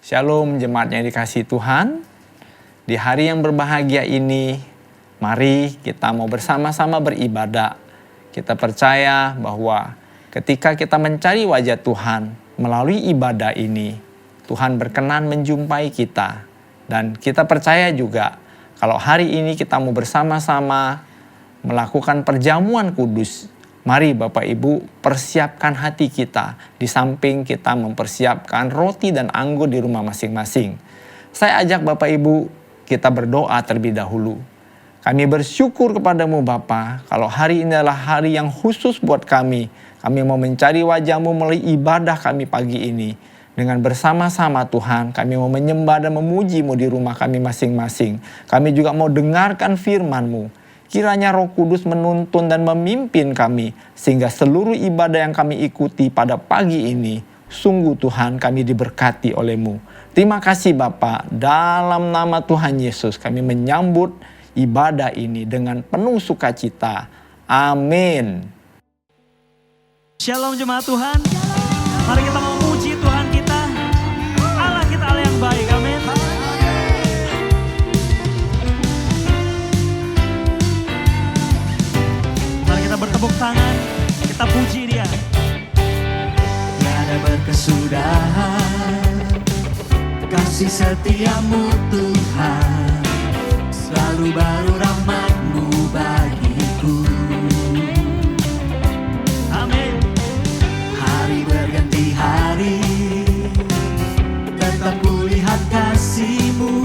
Shalom jemaat yang dikasihi Tuhan. Di hari yang berbahagia ini, mari kita mau bersama-sama beribadah. Kita percaya bahwa ketika kita mencari wajah Tuhan melalui ibadah ini, Tuhan berkenan menjumpai kita. Dan kita percaya juga kalau hari ini kita mau bersama-sama melakukan perjamuan kudus, mari Bapak Ibu persiapkan hati kita di samping kita mempersiapkan roti dan anggur di rumah masing-masing. Saya ajak Bapak Ibu kita berdoa terlebih dahulu. Kami bersyukur kepadamu Bapa, kalau hari ini adalah hari yang khusus buat kami. Kami mau mencari wajah-Mu melalui ibadah kami pagi ini. Dengan bersama-sama Tuhan, kami mau menyembah dan memuji-Mu di rumah kami masing-masing. Kami juga mau dengarkan firman-Mu. Kiranya Roh Kudus menuntun dan memimpin kami, sehingga seluruh ibadah yang kami ikuti pada pagi ini, sungguh Tuhan kami diberkati oleh-Mu. Terima kasih Bapa, dalam nama Tuhan Yesus kami menyambut ibadah ini dengan penuh sukacita. Amin. Shalom jemaat Tuhan. Mari kita memuji Tuhan kita. Allah kita Allah yang baik. Amin. Mari kita bertepuk tangan. Kita puji Dia. Tiada berkesudahan kasih setia-Mu Tuhan, selalu baru rahmat-Mu bagiku. Amin. Hari berganti hari, tetap kulihat kasih-Mu,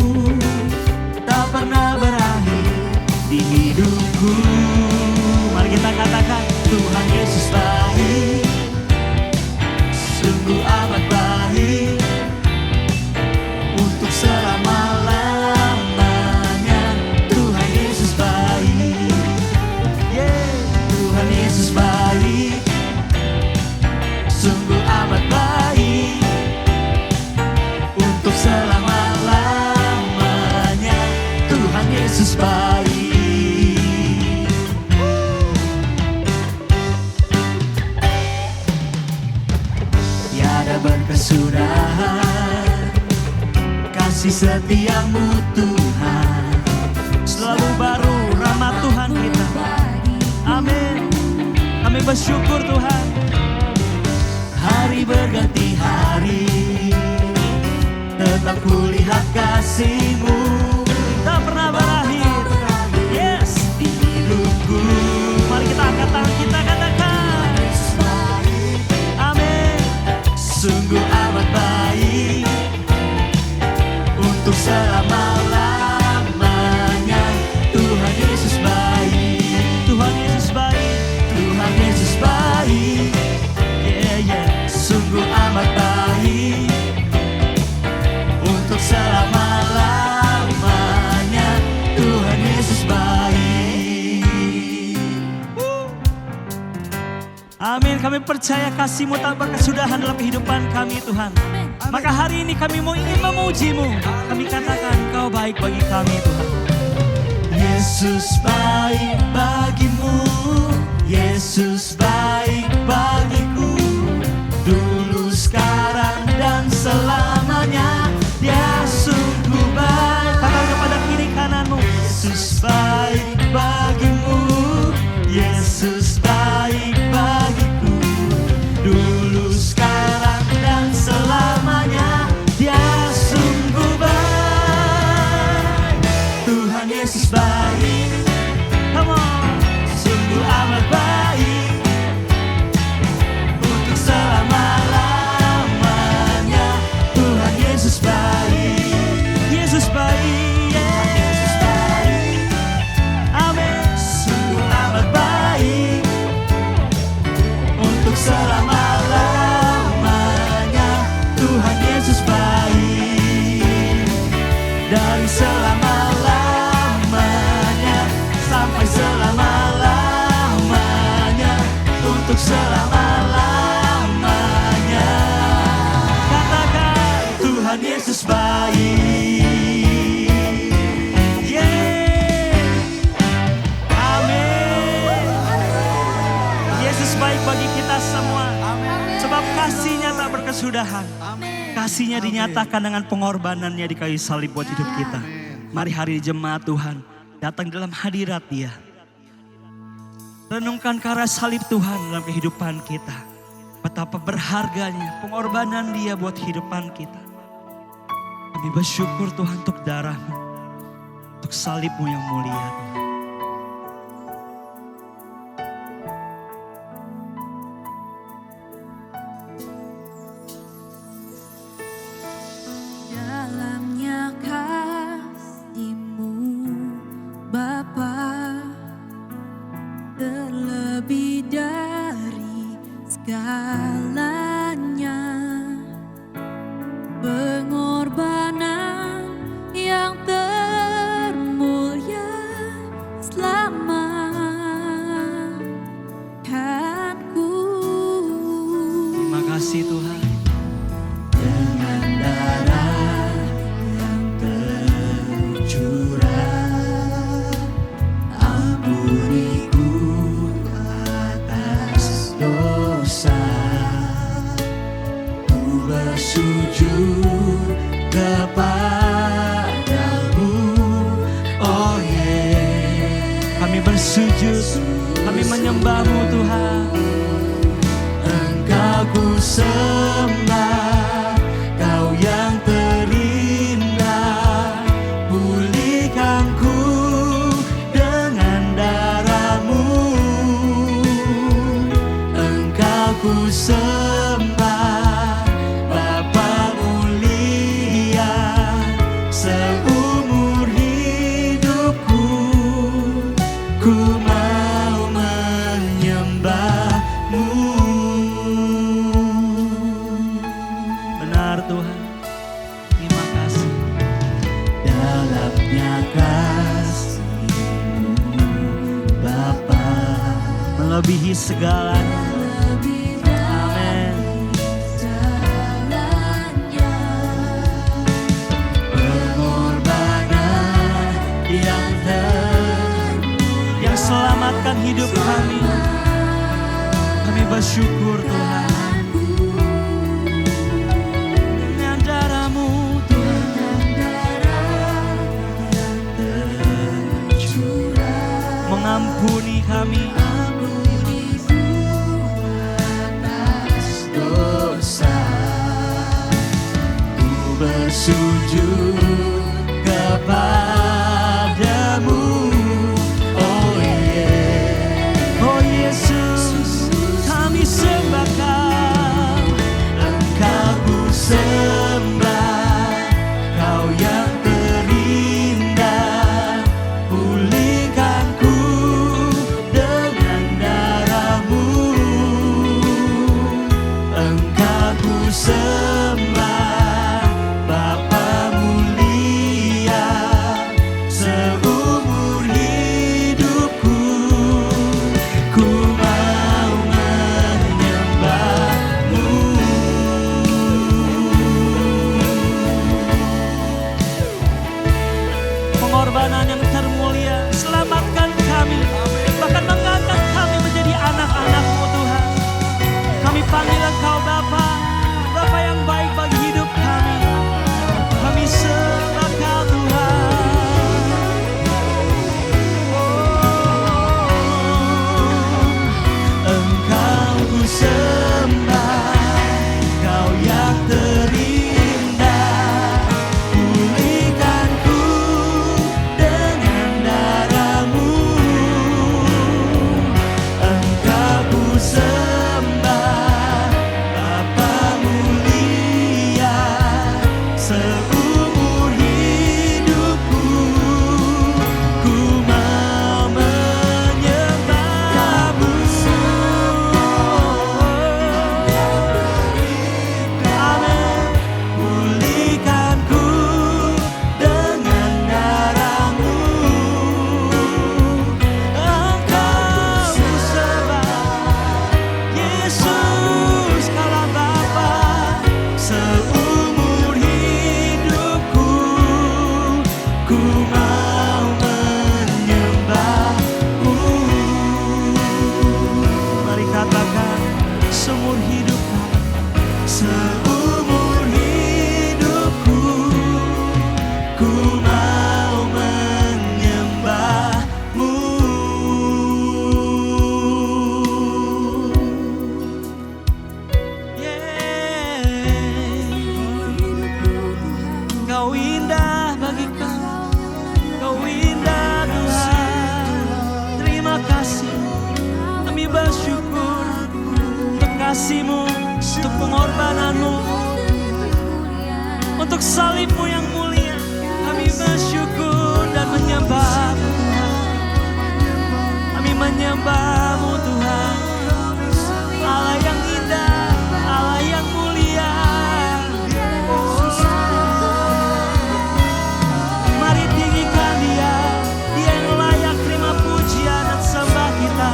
tak pernah berakhir di hidupku. Mari kita katakan, Tuhan Yesus baik, sungguh amat baik, untuk selama-lamanya. Tuhan Yesus baik, Tuhan Yesus baik, sungguh amat baik, untuk selama-lamanya. Tuhan Yesus baik. Tiada berkesudahan kasih setia-Mu Tuhan, selalu baru rahmat Tuhan kita. Amin. Kami bersyukur Tuhan. hari berganti hari, tetap kulihat kasih-Mu, Tak pernah berakhir. Yes. di hidupku. Mari kita angkat tangan kita katakan. Amin. Sungguh amat baik, untuk selama-lamanya. Tuhan Yesus baik, Tuhan Yesus baik. Tuhan Yesus baik, sungguh amat baik, untuk selama-lamanya. Tuhan Yesus baik. Amin. Kami percaya kasih-Mu tak berkesudahan dalam kehidupan kami Tuhan. Maka hari ini kami mau ingin memuji-Mu. Kami katakan Kau baik bagi kami Tuhan. Yesus baik bagimu, Yesus baik bagiku, dulu, sekarang, dan selamanya. Dia sungguh baik. Katakan kepada kiri kananmu. Yesus baik bagimu, Yesus baik bagiku, dulu, sekarang, dan selamanya. Dia sungguh baik. Tuhan Yesus baik, Come on. sungguh amat baik, untuk selama-lamanya. Tuhan Yesus baik, Yesus baik. Yesus baik, Amin. sungguh amat baik, untuk selama-lamanya. Tuhan Yesus baik, dari selama-lamanya sampai selama-lamanya, untuk selama-lamanya. Katakan. Tuhan Yesus baik. Amin. Yesus baik bagi kita semua. Sebab kasih-Nya tak berkesudahan. Kasih-Nya dinyatakan dengan pengorbanannya di kayu salib buat hidup kita. Mari hari ini jemaat Tuhan datang dalam hadirat Dia. Renungkan karya salib Tuhan dalam kehidupan kita. Betapa berharganya pengorbanan Dia buat kehidupan kita. Kami bersyukur Tuhan untuk darah-Mu, untuk salib-Mu yang mulia Tuhan. Dalamnya kasih-Mu Bapa, terlebih dari segalanya, pengorbanan yang termulia selamatkanku. Terima kasih Tuhan. Dengan darah yang tercurah, ampuniku atas dosa. Ku bersujud kepadamu, oh Kami bersujud, kami menyembah-Mu Tuhan. Engkau ku sembah, Kau yang terindah. Pulihkan ku dengan darah-Mu. Engkau ku sembah, Bapa mulia. Seumur hidupku ku mau menyembah-Mu. Benar Tuhan, terima kasih. Dalamnya kasih-Mu Bapa, Melebihi segalanya. Amin. pengorbanan Yang selamatkan hidup kami. Kami bersyukur Tuhan. Dengan darah-Mu mengampuni kami. dosa, ku bersujud kepadamu, oh Oh Yesus, kami sembah Kau. Engkau ku sembah, Kau yang terindah. Pulihkan ku dengan darah-Mu. Engkau ku sembah, Bapa mulia. menyembah-Mu Tuhan. Allah yang indah, Allah yang mulia. Mari tinggikan Dia, Dia yang layak terima pujian dan sembah kita.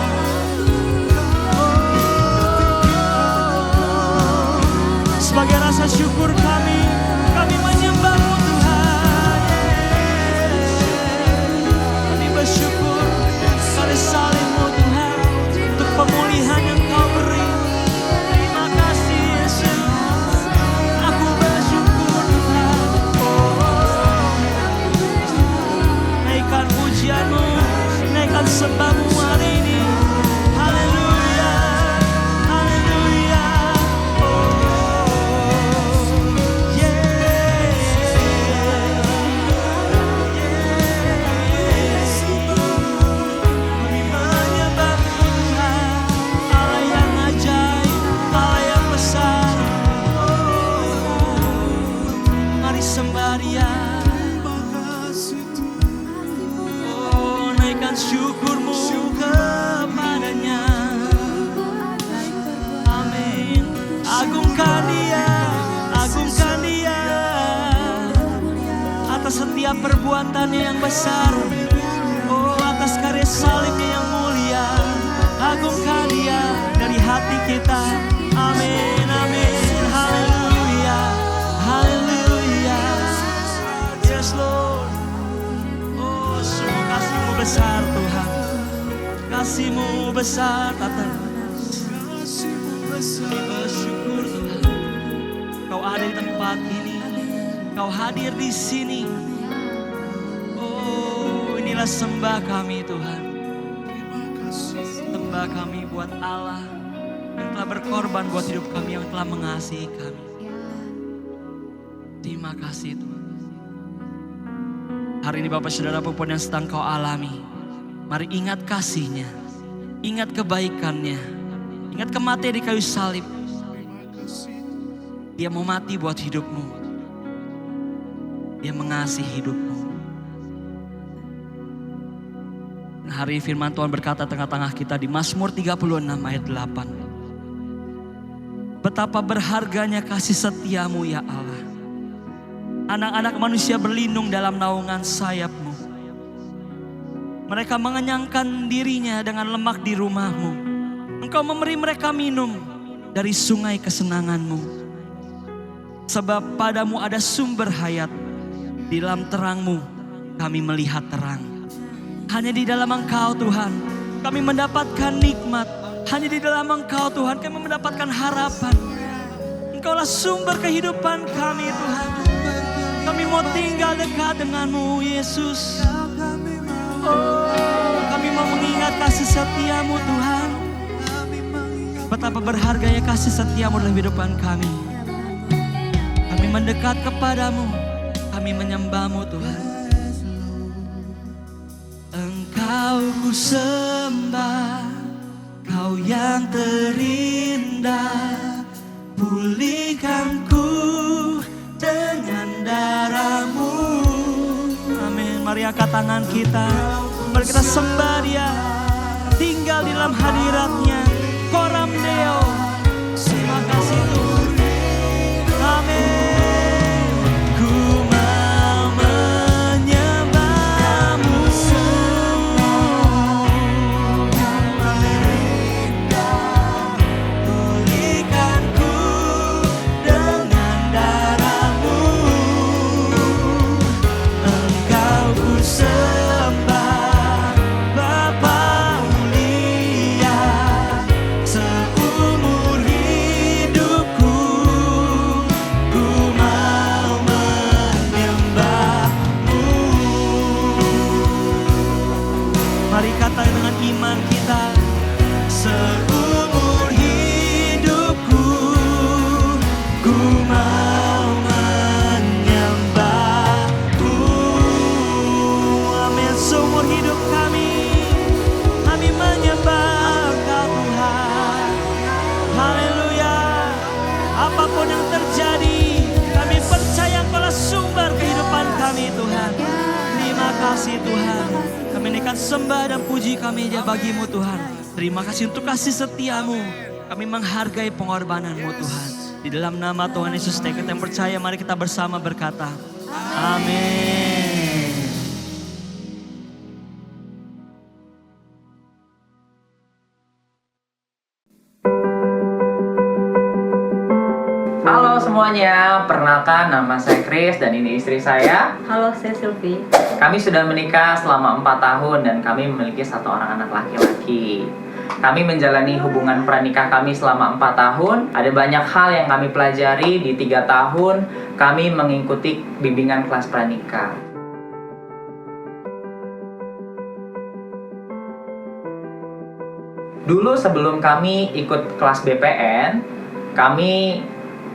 Sebagai rasa syukur kami menyembah-Mu Tuhan. Kami bersyukur kasih salib-Mu Tuhan, untuk pemulihan yang Kau beri. Terima kasih Yesus, aku bersyukur Tuhan. Naikkan pujian-Mu, naikkan sembah-Mu hari ini. Haleluya, haleluya. Kami menyembah-Mu Tuhan, Allah yang ajaib, Allah yang besar. Mari sembah Dia. Naikkan syukur-Mu kepadanya. Amin. Agungkan Dia, agungkan Dia atas setiap perbuatannya yang besar. Oh, atas karya salibnya yang mulia. Agungkan Dia dari hati kita. Amin, amin. Haleluya, haleluya. Yes Lord. Oh, sungguh kasih-Mu besar Tuhan. Kasih-Mu besar Tata. Kami bersyukur Tuhan, Kau ada di tempat ini, Kau hadir di sini. Oh, inilah sembah kami Tuhan. Sembah kami buat Allah yang telah berkorban buat hidup kami, yang telah mengasihi kami. Terima kasih Tuhan. Hari ini Bapak Saudara apapun yang sedang kau alami, mari ingat kasih-Nya, ingat kebaikan-Nya, ingat kematian di kayu salib. Dia mau mati buat hidupmu. Dia mengasihi hidupmu. Dan hari firman Tuhan berkata tengah-tengah kita di Mazmur 36 ayat 8. Betapa berharganya kasih setia-Mu ya Allah. Anak-anak manusia berlindung dalam naungan sayap-Mu. Mereka mengenyangkan dirinya dengan lemak di rumah-Mu. Engkau memberi mereka minum dari sungai kesenangan-Mu. Sebab padamu ada sumber hayat, di dalam terang-Mu kami melihat terang. Hanya di dalam Engkau Tuhan kami mendapatkan nikmat. Hanya di dalam Engkau Tuhan kami mendapatkan harapan. Engkaulah sumber kehidupan kami Tuhan. Kami mau tinggal dekat dengan-Mu Yesus. Oh, kami mau mengingat kasih setia-Mu Tuhan. Betapa berharganya kasih setia-Mu dalam kehidupan kami. Kami mendekat kepadamu, kami menyembah-Mu Tuhan. Engkau ku sembah, Kau yang terindah. Pulihkan ku dengan darah-Mu. Amin. Mari angkat tangan kita, mari kita sembah Dia. Tinggal di dalam hadirat-Nya. Koram Deo. Terima kasih Tuhan. Amin. Ku mau menyembah-Mu. Pulihkan ku dengan darah-Mu. Engkau ku sembah, Bapa mulia. Seumur hidupku ku mau menyembah-Mu. Mari katakan dengan iman kita. Seumur hidupku ku mau menyembah-Mu. Amin. Seumur hidup kami menyembah Engkau Tuhan. Haleluya. Apapun yang terjadi, kami percaya Engkaulah sumber kehidupan kami Tuhan. Terima kasih Tuhan. Kami Kami naikkan sembah dan puji kami ya bagimu Tuhan. Terima kasih untuk kasih setiamu. Kami menghargai pengorbananmu Tuhan. Di dalam nama Tuhan Yesus, kita yang percaya, mari kita bersama berkata, amin. Halo semuanya, perkenalkan nama saya Chris dan ini istri saya. Halo, saya Sylvie. Kami sudah menikah selama 4 tahun dan kami memiliki 1 orang anak laki-laki. Kami menjalani hubungan pranikah kami selama 4 tahun. Ada banyak hal yang kami pelajari di 3 tahun kami mengikuti bimbingan kelas pranikah. Dulu sebelum kami ikut kelas BPN, kami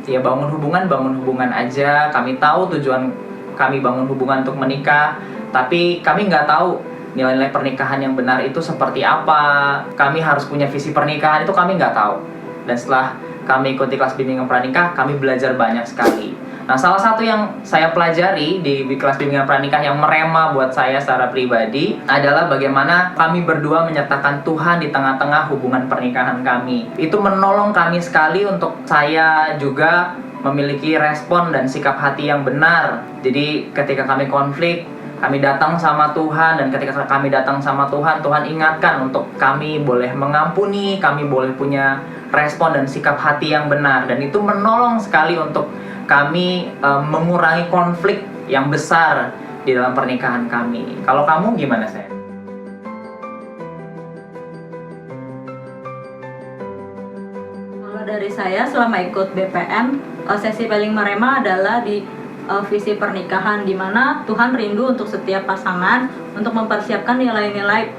ya bangun hubungan aja. Kami tahu tujuan kami bangun hubungan untuk menikah, tapi kami nggak tahu nilai-nilai pernikahan yang benar itu seperti apa. Kami harus punya visi pernikahan, itu kami nggak tahu. Dan setelah kami ikuti kelas bimbingan pranikah, kami belajar banyak sekali. Nah, salah satu yang saya pelajari di kelas bimbingan pranikah yang merema buat saya secara pribadi adalah bagaimana kami berdua menyertakan Tuhan di tengah-tengah hubungan pernikahan kami. Itu menolong kami sekali untuk saya juga memiliki respon dan sikap hati yang benar. Jadi ketika kami konflik, kami datang sama Tuhan, dan ketika kami datang sama Tuhan, Tuhan ingatkan untuk kami boleh mengampuni, kami boleh punya respon dan sikap hati yang benar. Dan itu menolong sekali untuk kami mengurangi konflik yang besar di dalam pernikahan kami. Kalau kamu gimana, sayang? Kalau dari saya selama ikut BPN, sesi paling merema adalah di visi pernikahan, di mana Tuhan rindu untuk setiap pasangan untuk mempersiapkan nilai-nilai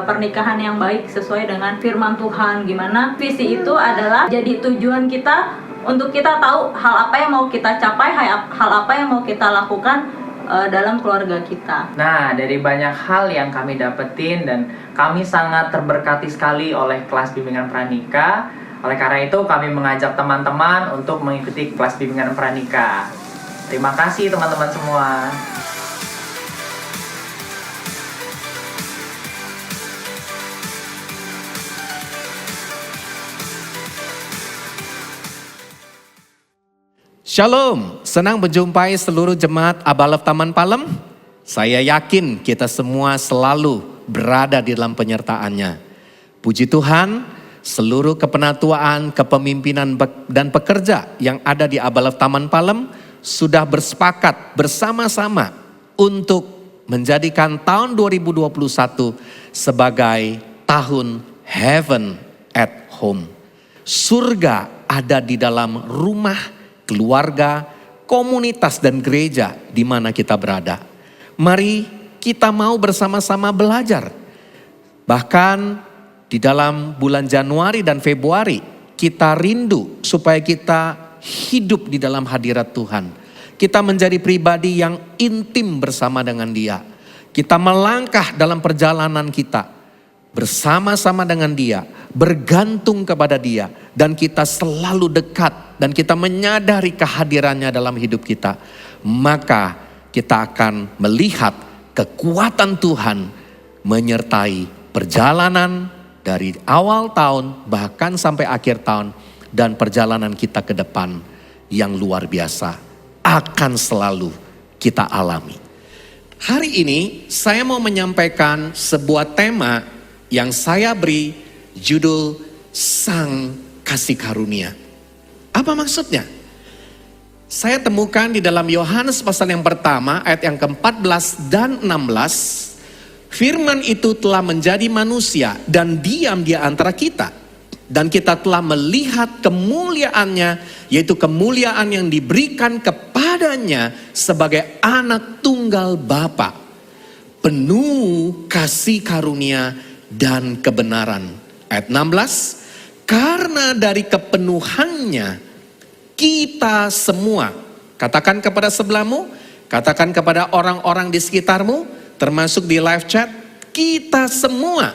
pernikahan yang baik sesuai dengan firman Tuhan. Gimana visi itu adalah jadi tujuan kita untuk kita tahu hal apa yang mau kita capai, hal apa yang mau kita lakukan dalam keluarga kita. Nah, dari banyak hal yang kami dapetin dan kami sangat terberkati sekali oleh kelas bimbingan pranikah. Oleh karena itu kami mengajak teman-teman untuk mengikuti kelas bimbingan pranikah. Terima kasih teman-teman semua. Shalom, senang berjumpai seluruh jemaat Abalef Taman Palem. Saya yakin kita semua selalu berada di dalam penyertaannya. Puji Tuhan, seluruh kepenatuaan, kepemimpinan dan pekerja yang ada di Abalef Taman Palem sudah bersepakat bersama-sama untuk menjadikan tahun 2021 sebagai tahun Heaven at Home. Surga ada di dalam rumah, keluarga, komunitas dan gereja di mana kita berada. Mari kita mau bersama-sama belajar. Bahkan di dalam bulan Januari dan Februari kita rindu supaya kita hidup di dalam hadirat Tuhan. Kita menjadi pribadi yang intim bersama dengan Dia. Kita melangkah dalam perjalanan kita bersama-sama dengan Dia, bergantung kepada Dia, dan kita selalu dekat dan kita menyadari kehadirannya dalam hidup kita. Maka kita akan melihat kekuatan Tuhan menyertai perjalanan dari awal tahun bahkan sampai akhir tahun, dan perjalanan kita ke depan yang luar biasa akan selalu kita alami. Hari ini saya mau menyampaikan sebuah tema yang saya beri judul Sang Kasih Karunia. Apa maksudnya? Saya temukan di dalam Yohanes pasal yang pertama ayat yang ke-14 dan 16. Firman itu telah menjadi manusia dan diam di antara kita. Dan kita telah melihat kemuliaannya, yaitu kemuliaan yang diberikan kepadanya sebagai anak tunggal Bapa, penuh kasih karunia dan kebenaran. Ayat 16, karena dari kepenuhannya kita semua, katakan kepada sebelahmu, katakan kepada orang-orang di sekitarmu, termasuk di live chat, kita semua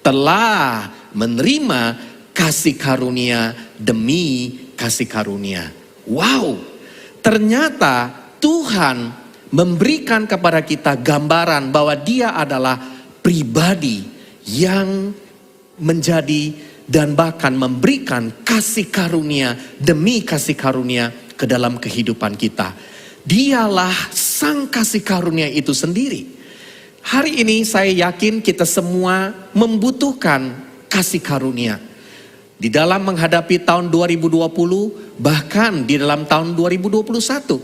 telah menerima kasih karunia demi kasih karunia. Wow, ternyata Tuhan memberikan kepada kita gambaran bahwa Dia adalah pribadi yang menjadi dan bahkan memberikan kasih karunia demi kasih karunia ke dalam kehidupan kita. Dialah sang kasih karunia itu sendiri. Hari ini saya yakin kita semua membutuhkan kasih karunia. Di dalam menghadapi tahun 2020, bahkan di dalam tahun 2021.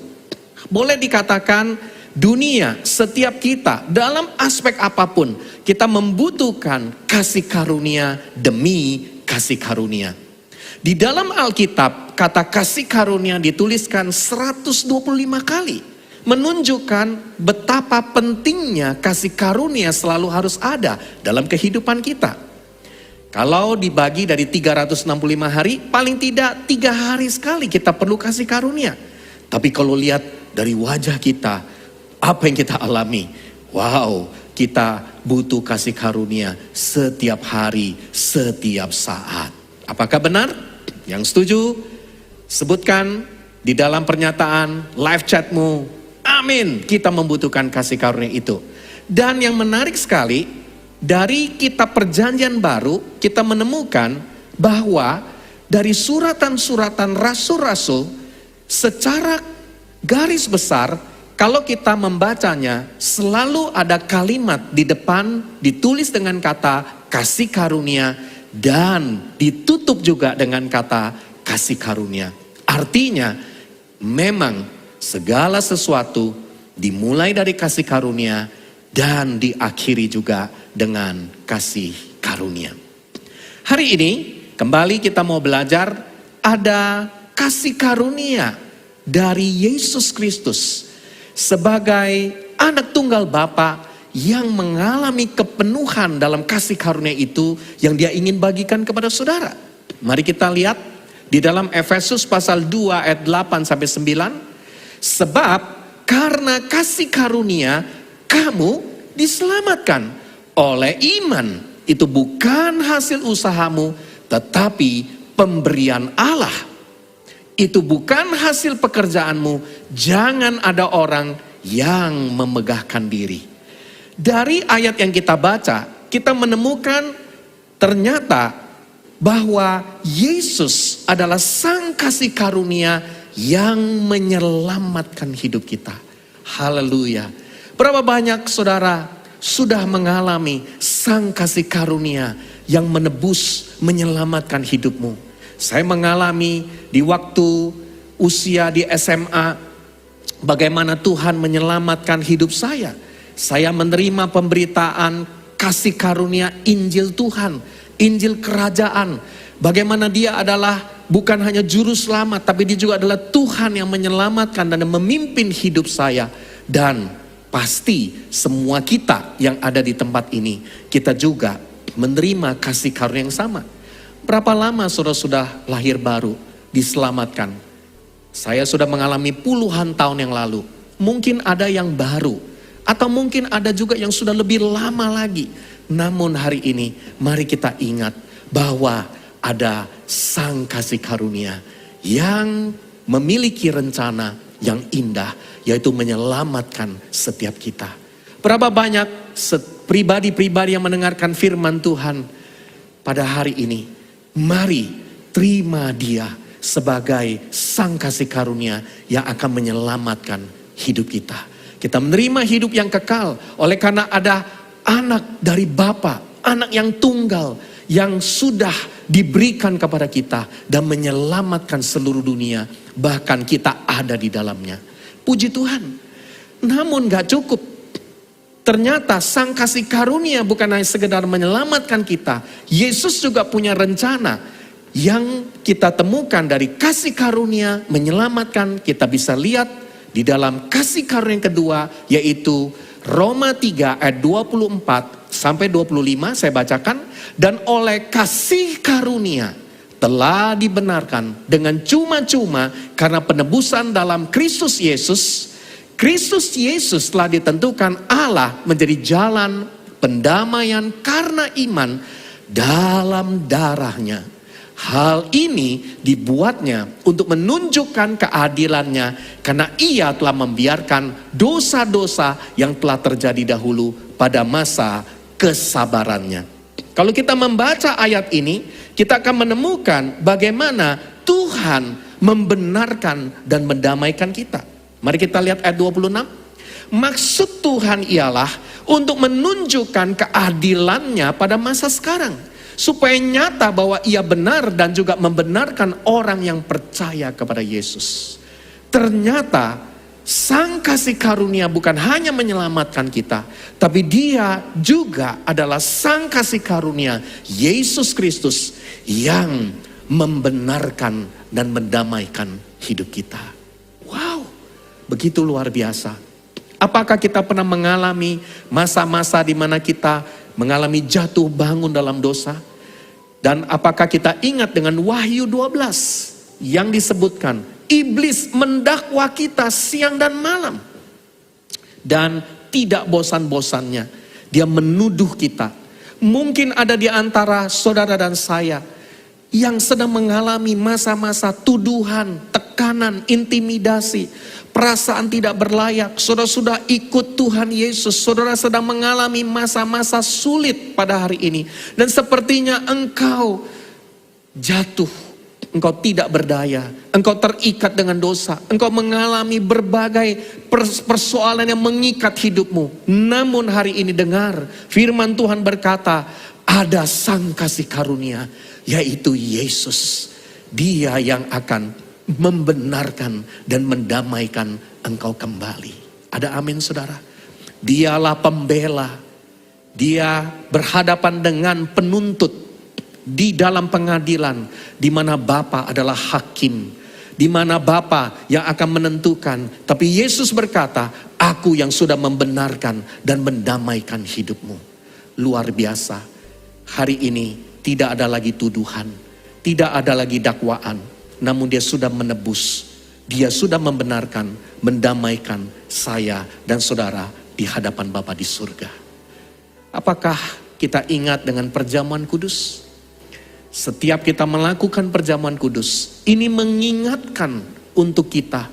Boleh dikatakan dunia, setiap kita dalam aspek apapun, kita membutuhkan kasih karunia demi kasih karunia. Di dalam Alkitab, kata kasih karunia dituliskan 125 kali. Menunjukkan betapa pentingnya kasih karunia selalu harus ada dalam kehidupan kita. Kalau dibagi dari 365 hari, paling tidak 3 hari sekali kita perlu kasih karunia. Tapi kalau lihat dari wajah kita, apa yang kita alami? Wow, kita butuh kasih karunia setiap hari, setiap saat. Apakah benar? Yang setuju, sebutkan di dalam pernyataan live chatmu. Amin, kita membutuhkan kasih karunia itu. Dan yang menarik sekali, dari kitab perjanjian baru, kita menemukan bahwa dari suratan-suratan rasul-rasul, secara garis besar, kalau kita membacanya, selalu ada kalimat di depan ditulis dengan kata kasih karunia dan ditutup juga dengan kata kasih karunia. Artinya, memang segala sesuatu dimulai dari kasih karunia dan diakhiri juga dengan kasih karunia. Hari ini kembali kita mau belajar ada kasih karunia dari Yesus Kristus sebagai anak tunggal Bapa yang mengalami kepenuhan dalam kasih karunia itu yang dia ingin bagikan kepada saudara. Mari kita lihat di dalam Efesus pasal 2 ayat 8 sampai 9. Sebab karena kasih karunia kamu diselamatkan oleh iman. Itu bukan hasil usahamu, tetapi pemberian Allah. Itu bukan hasil pekerjaanmu. Jangan ada orang yang memegahkan diri. Dari ayat yang kita baca, kita menemukan ternyata bahwa Yesus adalah sang kasih karunia yang menyelamatkan hidup kita. Haleluya. Berapa banyak saudara sudah mengalami sang kasih karunia yang menebus, menyelamatkan hidupmu. Saya mengalami di waktu usia di SMA, bagaimana Tuhan menyelamatkan hidup saya. Saya menerima pemberitaan kasih karunia Injil Tuhan, Injil Kerajaan. Bagaimana dia adalah bukan hanya juru selamat, tapi dia juga adalah Tuhan yang menyelamatkan dan memimpin hidup saya. Dan pasti semua kita yang ada di tempat ini, kita juga menerima kasih karunia yang sama. Berapa lama saudara sudah lahir baru, diselamatkan? Saya sudah mengalami puluhan tahun yang lalu. Mungkin ada yang baru, atau mungkin ada juga yang sudah lebih lama lagi. Namun hari ini, mari kita ingat bahwa ada sang kasih karunia yang memiliki rencana yang indah, yaitu menyelamatkan setiap kita. Berapa banyak pribadi-pribadi yang mendengarkan firman Tuhan pada hari ini. Mari terima dia sebagai sang kasih karunia yang akan menyelamatkan hidup kita. Kita menerima hidup yang kekal oleh karena ada anak dari Bapa, anak yang tunggal yang sudah diberikan kepada kita dan menyelamatkan seluruh dunia, bahkan kita ada di dalamnya. Puji Tuhan. Namun gak cukup. Ternyata sang kasih karunia bukan hanya sekedar menyelamatkan kita. Yesus juga punya rencana yang kita temukan dari kasih karunia menyelamatkan. Kita bisa lihat di dalam kasih karunia yang kedua, yaitu Roma 3 ayat 24 sampai 25 saya bacakan. Dan oleh kasih karunia telah dibenarkan dengan cuma-cuma karena penebusan dalam Kristus Yesus. Kristus Yesus telah ditentukan Allah menjadi jalan pendamaian karena iman dalam darahnya. Hal ini dibuatnya untuk menunjukkan keadilannya karena ia telah membiarkan dosa-dosa yang telah terjadi dahulu pada masa kesabarannya. Kalau kita membaca ayat ini, kita akan menemukan bagaimana Tuhan membenarkan dan mendamaikan kita. Mari kita lihat ayat 26. Maksud Tuhan ialah untuk menunjukkan keadilannya pada masa sekarang, supaya nyata bahwa ia benar dan juga membenarkan orang yang percaya kepada Yesus. Ternyata Sang kasih karunia bukan hanya menyelamatkan kita, tapi dia juga adalah sang kasih karunia Yesus Kristus yang membenarkan dan mendamaikan hidup kita. Wow, begitu luar biasa. Apakah kita pernah mengalami masa-masa di mana kita mengalami jatuh bangun dalam dosa? Dan apakah kita ingat dengan Wahyu 12 yang disebutkan iblis mendakwa kita siang dan malam. Dan tidak bosan-bosannya dia menuduh kita. Mungkin ada di antara saudara dan saya yang sedang mengalami masa-masa tuduhan, tekanan, intimidasi, perasaan tidak berlayak. Saudara sudah ikut Tuhan Yesus, saudara sedang mengalami masa-masa sulit pada hari ini. Dan sepertinya engkau jatuh, engkau tidak berdaya, engkau terikat dengan dosa, engkau mengalami berbagai persoalan yang mengikat hidupmu. Namun hari ini dengar firman Tuhan berkata, ada sang kasih karunia, yaitu Yesus. Dia yang akan membenarkan dan mendamaikan engkau kembali. Ada amin saudara? Dialah pembela. Dia berhadapan dengan penuntut di dalam pengadilan, di mana Bapa adalah hakim, di mana Bapa yang akan menentukan. Tapi Yesus berkata, aku yang sudah membenarkan dan mendamaikan hidupmu. Luar biasa. Hari ini tidak ada lagi tuduhan, tidak ada lagi dakwaan, namun dia sudah menebus, dia sudah membenarkan, mendamaikan saya dan saudara di hadapan Bapa di surga. Apakah kita ingat dengan perjamuan kudus? Setiap kita melakukan perjamuan kudus, ini mengingatkan untuk kita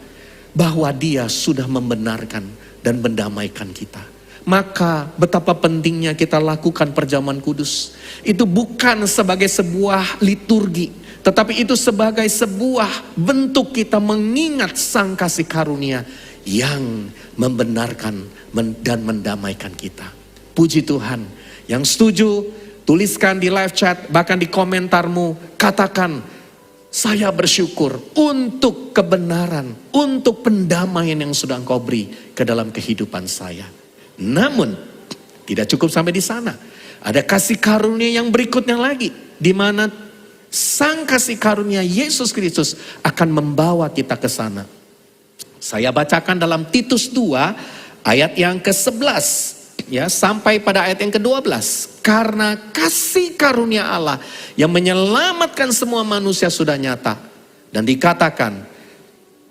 bahwa dia sudah membenarkan dan mendamaikan kita. Maka betapa pentingnya kita lakukan perjamuan kudus. Itu bukan sebagai sebuah liturgi, tetapi itu sebagai sebuah bentuk kita mengingat sang kasih karunia yang membenarkan dan mendamaikan kita. Puji Tuhan. Yang setuju, tuliskan di live chat, bahkan di komentarmu, katakan, saya bersyukur untuk kebenaran, untuk pendamaian yang sudah engkau beri ke dalam kehidupan saya. Namun, tidak cukup sampai di sana. Ada kasih karunia yang berikutnya lagi, di mana sang kasih karunia Yesus Kristus akan membawa kita ke sana. Saya bacakan dalam Titus 2 ayat yang ke-11. Ya, sampai pada ayat yang ke-12. Karena kasih karunia Allah yang menyelamatkan semua manusia sudah nyata. Dan dikatakan,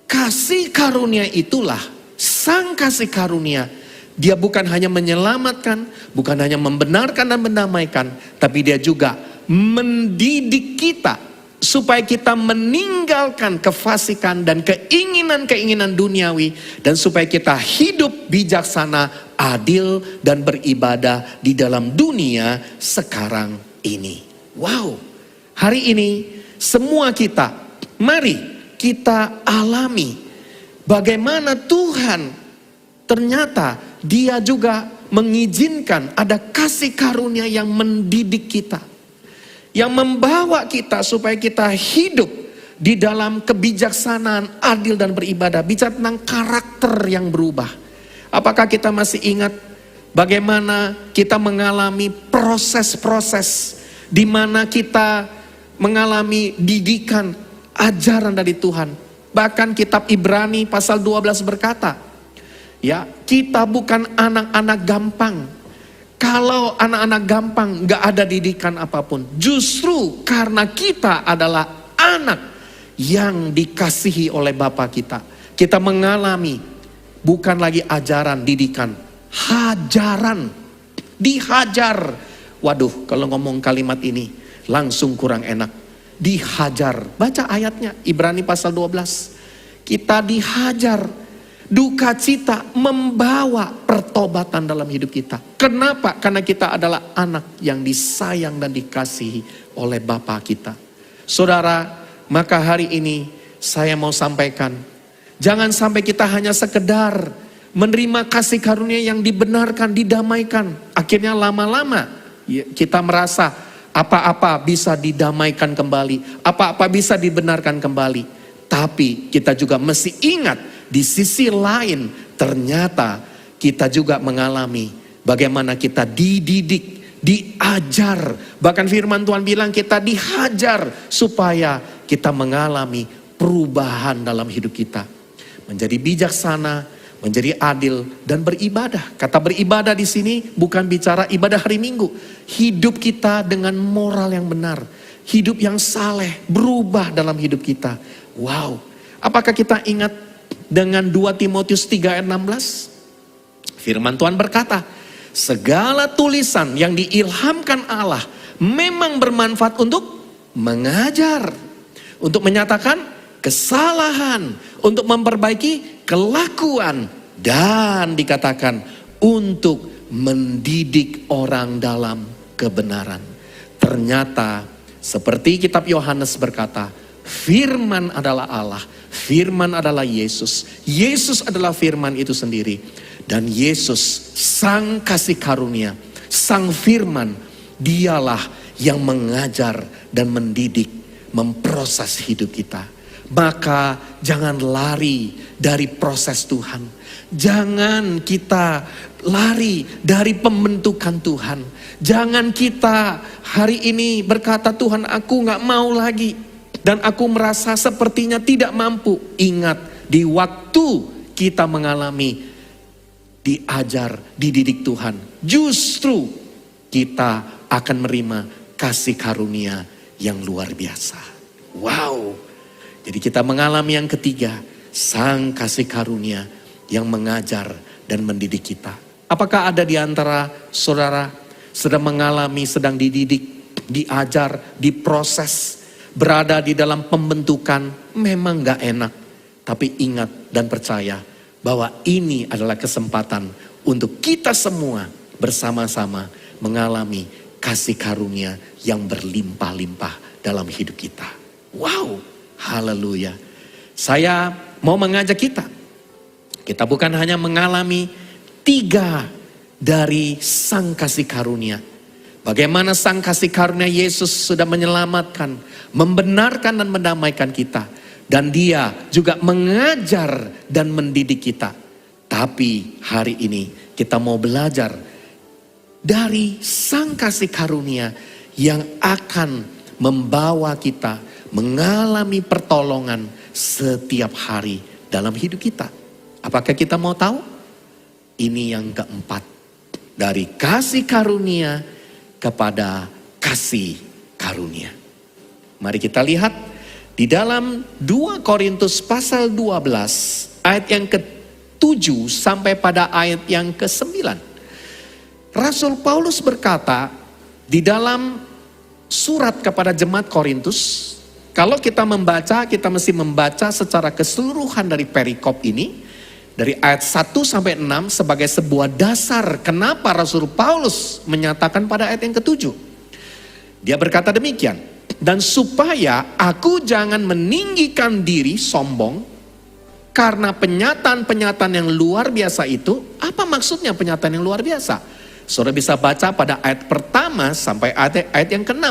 kasih karunia itulah sang kasih karunia. Dia bukan hanya menyelamatkan, bukan hanya membenarkan dan mendamaikan, tapi dia juga mendidik kita supaya kita meninggalkan kefasikan dan keinginan-keinginan duniawi, dan supaya kita hidup bijaksana, adil dan beribadah di dalam dunia sekarang ini. Wow, hari ini semua kita, mari kita alami bagaimana Tuhan ternyata dia juga mengizinkan ada kasih karunia yang mendidik kita, yang membawa kita supaya kita hidup di dalam kebijaksanaan, adil dan beribadah. Bicara tentang karakter yang berubah. Apakah kita masih ingat bagaimana kita mengalami proses-proses di mana kita mengalami didikan, ajaran dari Tuhan. Bahkan kitab Ibrani pasal 12 berkata, ya, kita bukan anak-anak gampang. Kalau anak-anak gampang gak ada didikan apapun. Justru karena kita adalah anak yang dikasihi oleh Bapa kita. Kita mengalami bukan lagi ajaran, didikan, hajaran. Dihajar. Waduh, kalau ngomong kalimat ini langsung kurang enak. Dihajar. Baca ayatnya, Ibrani pasal 12. Kita dihajar. Duka cita membawa pertobatan dalam hidup kita. Kenapa? Karena kita adalah anak yang disayang dan dikasihi oleh Bapa kita. Saudara, maka hari ini saya mau sampaikan, jangan sampai kita hanya sekedar menerima kasih karunia yang dibenarkan, didamaikan. Akhirnya lama-lama kita merasa apa-apa bisa didamaikan kembali, apa-apa bisa dibenarkan kembali. Tapi kita juga mesti ingat, di sisi lain ternyata kita juga mengalami bagaimana kita dididik, diajar. Bahkan firman Tuhan bilang kita dihajar supaya kita mengalami perubahan dalam hidup kita. Menjadi bijaksana, menjadi adil dan beribadah. Kata beribadah di sini bukan bicara ibadah hari Minggu. Hidup kita dengan moral yang benar, hidup yang saleh, berubah dalam hidup kita. Wow, apakah kita ingat dengan 2 Timotius 3 ayat 16? Firman Tuhan berkata, segala tulisan yang diilhamkan Allah memang bermanfaat untuk mengajar, untuk menyatakan kesalahan, untuk memperbaiki kelakuan, dan dikatakan untuk mendidik orang dalam kebenaran. Ternyata seperti kitab Yohanes berkata, firman adalah Allah, firman adalah Yesus, Yesus adalah firman itu sendiri. Dan Yesus sang kasih karunia, sang firman, dialah yang mengajar dan mendidik, memproses hidup kita. Maka jangan lari dari proses Tuhan. Jangan kita lari dari pembentukan Tuhan. Jangan kita hari ini berkata, Tuhan aku gak mau lagi. Dan aku merasa sepertinya tidak mampu. Ingat, di waktu kita mengalami diajar, dididik Tuhan, justru kita akan menerima kasih karunia yang luar biasa. Wow. Jadi kita mengalami yang ketiga, sang kasih karunia yang mengajar dan mendidik kita. Apakah ada di antara saudara sedang mengalami, sedang dididik, diajar, diproses, berada di dalam pembentukan? Memang gak enak, tapi ingat dan percaya bahwa ini adalah kesempatan untuk kita semua bersama-sama mengalami kasih karunia yang berlimpah-limpah dalam hidup kita. Wow. Haleluya. Saya mau mengajak kita bukan hanya mengalami 3 dari sang kasih karunia. Bagaimana sang kasih karunia Yesus sudah menyelamatkan, membenarkan dan mendamaikan kita. Dan dia juga mengajar dan mendidik kita. Tapi hari ini kita mau belajar dari sang kasih karunia yang akan membawa kita mengalami pertolongan setiap hari dalam hidup kita. Apakah kita mau tahu? Ini yang keempat. Dari kasih karunia kepada kasih karunia. Mari kita lihat di dalam 2 Korintus pasal 12 ayat yang ke-7 sampai pada ayat yang ke-9. Rasul Paulus berkata di dalam surat kepada jemaat Korintus, kalau kita membaca, kita mesti membaca secara keseluruhan dari perikop ini. Dari ayat 1 sampai 6 sebagai sebuah dasar kenapa Rasul Paulus menyatakan pada ayat yang ke-7. Dia berkata demikian. Dan supaya aku jangan meninggikan diri sombong karena penyataan-penyataan yang luar biasa itu. Apa maksudnya penyataan yang luar biasa? Saudara bisa baca pada ayat pertama sampai ayat yang ke-6.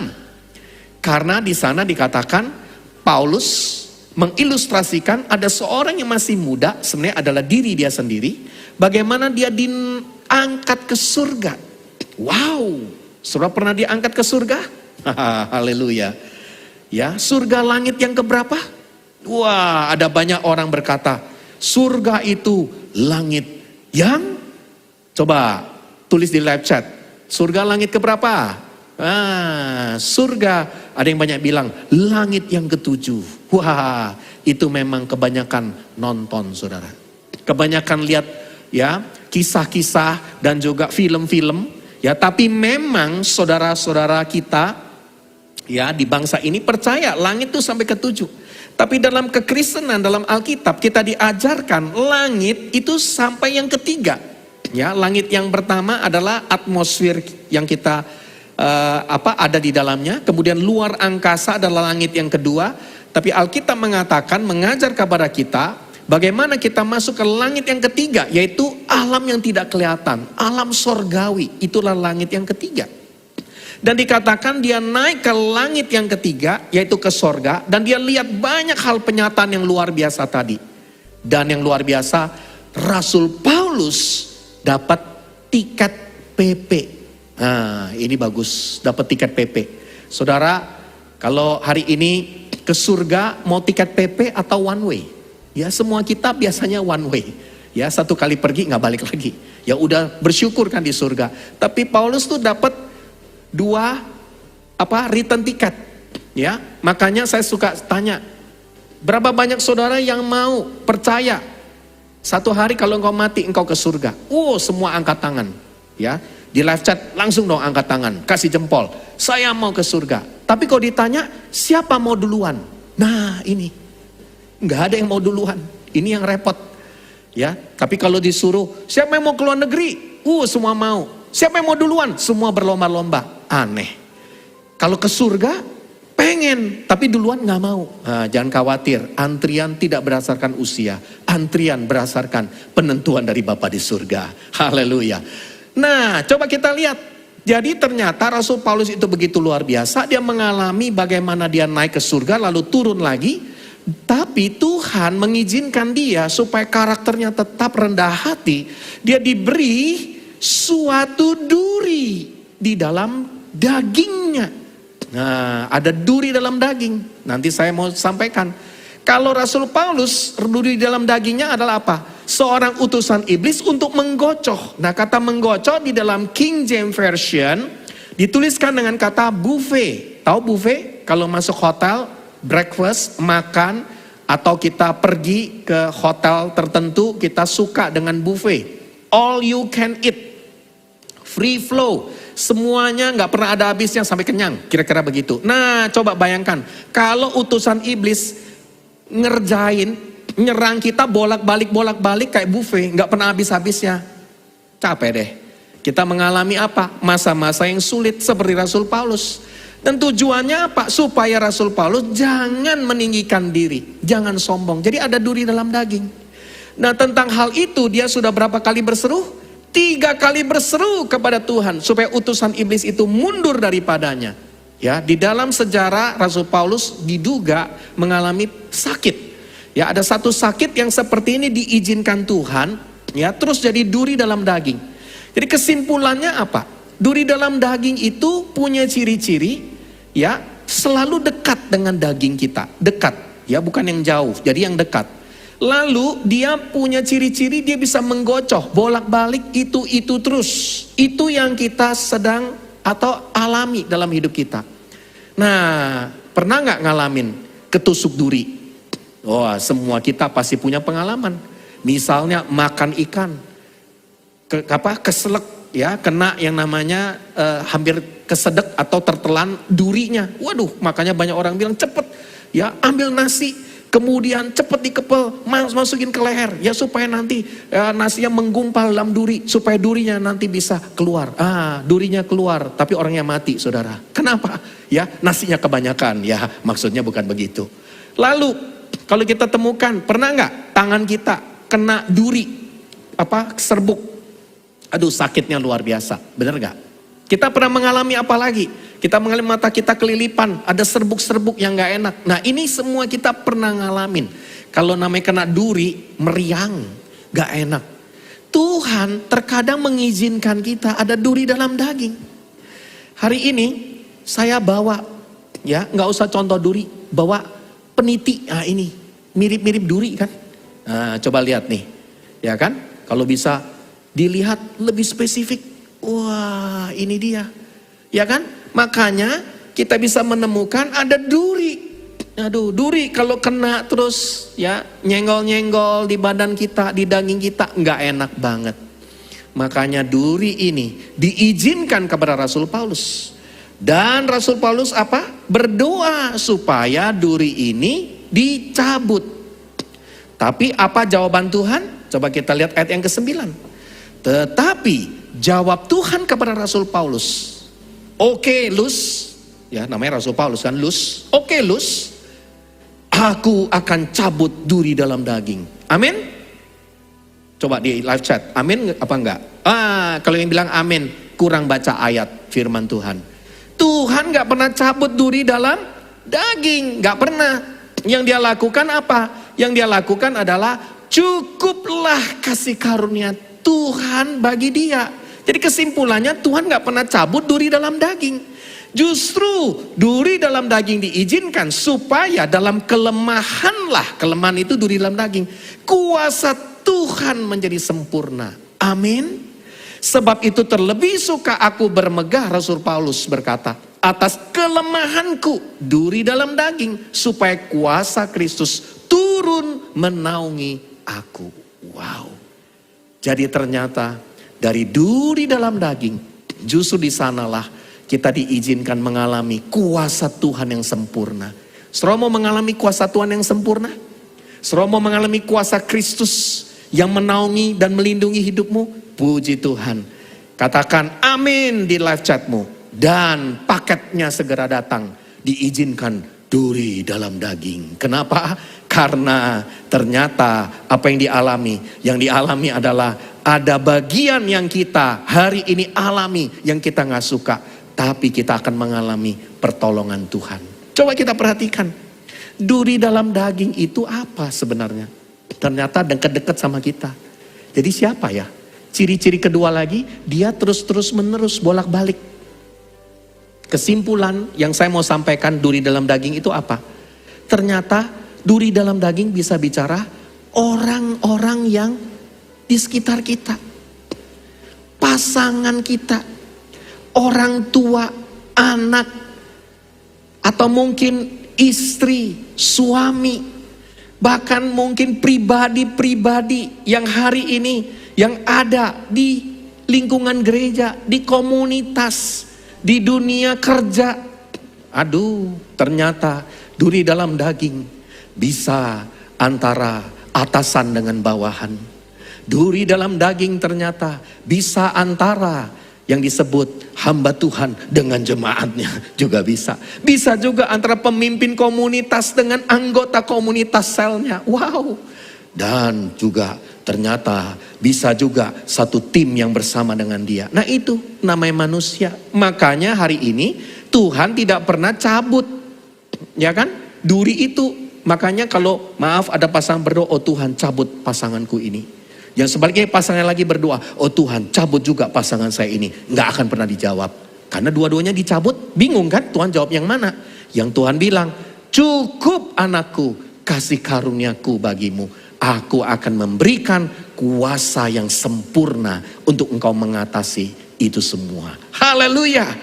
Karena di sana dikatakan Paulus mengilustrasikan ada seorang yang masih muda, sebenarnya adalah diri dia sendiri. Bagaimana dia diangkat ke surga. Wow, saudara pernah diangkat ke surga? Haleluya. Ya, surga langit yang keberapa? Wah, ada banyak orang berkata, surga itu langit yang, coba tulis di live chat, surga langit keberapa? Surga, ada yang banyak bilang langit yang ke-7. Wah, itu memang kebanyakan nonton, saudara. Kebanyakan lihat ya kisah-kisah dan juga film-film. Ya, tapi memang saudara-saudara kita ya di bangsa ini percaya langit itu sampai ke-7. Tapi dalam kekristenan, dalam Alkitab kita diajarkan langit itu sampai yang ketiga. Ya, langit yang pertama adalah atmosfer yang kita ada di dalamnya. Kemudian luar angkasa adalah langit yang kedua. Tapi Alkitab mengatakan, mengajar kepada kita bagaimana kita masuk ke langit yang ketiga, yaitu alam yang tidak kelihatan, alam sorgawi. Itulah langit yang ketiga. Dan dikatakan dia naik ke langit yang ketiga, yaitu ke sorga. Dan dia lihat banyak hal penyataan yang luar biasa tadi. Dan yang luar biasa, Rasul Paulus dapat tiket PP. Nah, ini bagus, dapat tiket PP. Saudara, kalau hari ini ke surga mau tiket PP atau one way? Ya, semua kita biasanya one way. Ya, satu kali pergi nggak balik lagi. Ya udah bersyukur kan di surga. Tapi Paulus tuh dapat 2 return tiket. Ya, makanya saya suka tanya, berapa banyak saudara yang mau percaya satu hari kalau engkau mati engkau ke surga? Semua angkat tangan. Ya, di live chat langsung dong angkat tangan, kasih jempol. Saya mau ke surga. Tapi kalau ditanya siapa mau duluan? Nah, ini nggak ada yang mau duluan. Ini yang repot. Ya, tapi kalau disuruh siapa yang mau ke luar negeri? Semua mau. Siapa yang mau duluan? Semua berlomba-lomba. Aneh. Kalau ke surga pengen, tapi duluan nggak mau. Nah, jangan khawatir, antrian tidak berdasarkan usia, antrian berdasarkan penentuan dari Bapa di surga. Haleluya. Nah, coba kita lihat. Jadi ternyata Rasul Paulus itu begitu luar biasa, dia mengalami bagaimana dia naik ke surga lalu turun lagi. Tapi Tuhan mengizinkan dia supaya karakternya tetap rendah hati. Dia diberi suatu duri di dalam dagingnya. Nah, ada duri dalam daging. Nanti saya mau sampaikan. Kalau Rasul Paulus, duri di dalam dagingnya adalah apa? Seorang utusan iblis untuk menggocoh. Nah, kata menggocoh di dalam King James Version dituliskan dengan kata buffet. Tahu buffet? Kalau masuk hotel, breakfast, makan, atau kita pergi ke hotel tertentu, kita suka dengan buffet. All you can eat. Free flow. Semuanya nggak pernah ada habisnya sampai kenyang. Kira-kira begitu. Nah, coba bayangkan. Kalau utusan iblis nyerang kita bolak-balik kayak buffet. Nggak pernah habis-habisnya. Capek deh. Kita mengalami apa? Masa-masa yang sulit seperti Rasul Paulus. Dan tujuannya apa? Supaya Rasul Paulus jangan meninggikan diri. Jangan sombong. Jadi ada duri dalam daging. Nah, tentang hal itu dia sudah berapa kali berseru? 3 kali berseru kepada Tuhan supaya utusan iblis itu mundur daripadanya. Ya, di dalam sejarah Rasul Paulus diduga mengalami sakit. Ya, ada satu sakit yang seperti ini diizinkan Tuhan, ya, terus jadi duri dalam daging. Jadi kesimpulannya apa? Duri dalam daging itu punya ciri-ciri, ya, selalu dekat dengan daging kita, dekat, ya, bukan yang jauh, jadi yang dekat. Lalu dia punya ciri-ciri dia bisa menggocoh, bolak-balik itu terus. Itu yang kita sedang atau alami dalam hidup kita. Nah, pernah nggak ngalamin ketusuk duri? Wah, semua kita pasti punya pengalaman. Misalnya makan ikan, keselek, ya, kena yang namanya hampir kesedek atau tertelan durinya. Waduh, makanya banyak orang bilang cepet, ya, ambil nasi. Kemudian cepat dikepel, masukin ke leher, ya, supaya nanti nasinya menggumpal dalam duri, supaya durinya nanti bisa keluar. Durinya keluar, tapi orangnya mati, saudara. Kenapa? Ya, nasinya kebanyakan. Ya, maksudnya bukan begitu. Lalu, kalau kita temukan, pernah nggak tangan kita kena duri, serbuk? Aduh, sakitnya luar biasa, benar nggak? Kita pernah mengalami apa lagi? Kita mengalami mata kita kelilipan, ada serbuk-serbuk yang gak enak. Nah, ini semua kita pernah ngalamin. Kalau namanya kena duri, meriang, gak enak. Tuhan terkadang mengizinkan kita ada duri dalam daging. Hari ini saya bawa, ya, gak usah contoh duri, bawa peniti. Nah, ini mirip-mirip duri kan. Nah, coba lihat nih, ya kan? Kalau bisa dilihat lebih spesifik. Wah, ini dia, ya kan? Makanya kita bisa menemukan ada duri. Aduh, duri kalau kena terus, ya, nyenggol-nyenggol di badan kita, di daging kita, nggak enak banget. Makanya duri ini diizinkan kepada Rasul Paulus. Dan Rasul Paulus apa? Berdoa supaya duri ini dicabut. Tapi apa jawaban Tuhan? Coba kita lihat ayat yang ke-9. Tetapi jawab Tuhan kepada Rasul Paulus, oke Lus, ya namanya Rasul Paulus kan, Lus, oke Lus, aku akan cabut duri dalam daging. Amin. Coba di live chat, amin apa enggak? Kalau yang bilang amin, kurang baca ayat firman Tuhan. Tuhan gak pernah cabut duri dalam daging, gak pernah. Yang dia lakukan apa? Yang dia lakukan adalah cukuplah kasih karunia Tuhan bagi dia. Jadi kesimpulannya Tuhan gak pernah cabut duri dalam daging. Justru duri dalam daging diizinkan supaya dalam kelemahan itu duri dalam daging, kuasa Tuhan menjadi sempurna. Amin. Sebab itu terlebih suka aku bermegah, Rasul Paulus berkata, atas kelemahanku duri dalam daging, supaya kuasa Kristus turun menaungi aku. Wow. Jadi ternyata dari duri dalam daging, justru di sanalah kita diizinkan mengalami kuasa Tuhan yang sempurna. Saudara mau mengalami kuasa Tuhan yang sempurna? Saudara mau mengalami kuasa Kristus yang menaungi dan melindungi hidupmu? Puji Tuhan. Katakan amin di live chatmu. Dan paketnya segera datang. Diizinkan duri dalam daging. Kenapa? Karena ternyata apa yang dialami? Yang dialami adalah ada bagian yang kita hari ini alami yang kita gak suka. Tapi kita akan mengalami pertolongan Tuhan. Coba kita perhatikan. Duri dalam daging itu apa sebenarnya? Ternyata dekat-dekat sama kita. Jadi siapa ya? Ciri-ciri kedua lagi, dia terus menerus bolak-balik. Kesimpulan yang saya mau sampaikan duri dalam daging itu apa? Ternyata duri dalam daging bisa bicara orang-orang yang di sekitar kita. Pasangan kita, orang tua, anak, atau mungkin istri, suami, bahkan mungkin pribadi-pribadi yang hari ini yang ada di lingkungan gereja, di komunitas, di dunia kerja. Aduh, ternyata duri dalam daging bisa antara atasan dengan bawahan. Duri dalam daging ternyata bisa antara yang disebut hamba Tuhan dengan jemaatnya juga bisa. Bisa juga antara pemimpin komunitas dengan anggota komunitas selnya. Wow. Dan juga ternyata bisa juga satu tim yang bersama dengan dia. Nah itu namanya manusia. Makanya hari ini Tuhan tidak pernah cabut. Ya kan? Duri itu. Makanya kalau maaf ada pasangan berdoa, oh Tuhan cabut pasanganku ini. Yang sebaliknya pasangan lagi berdoa, oh Tuhan cabut juga pasangan saya ini. Nggak akan pernah dijawab. Karena dua-duanya dicabut, bingung kan Tuhan jawab yang mana? Yang Tuhan bilang, cukup anakku, kasih karuniaku bagimu. Aku akan memberikan kuasa yang sempurna untuk engkau mengatasi itu semua. Haleluya.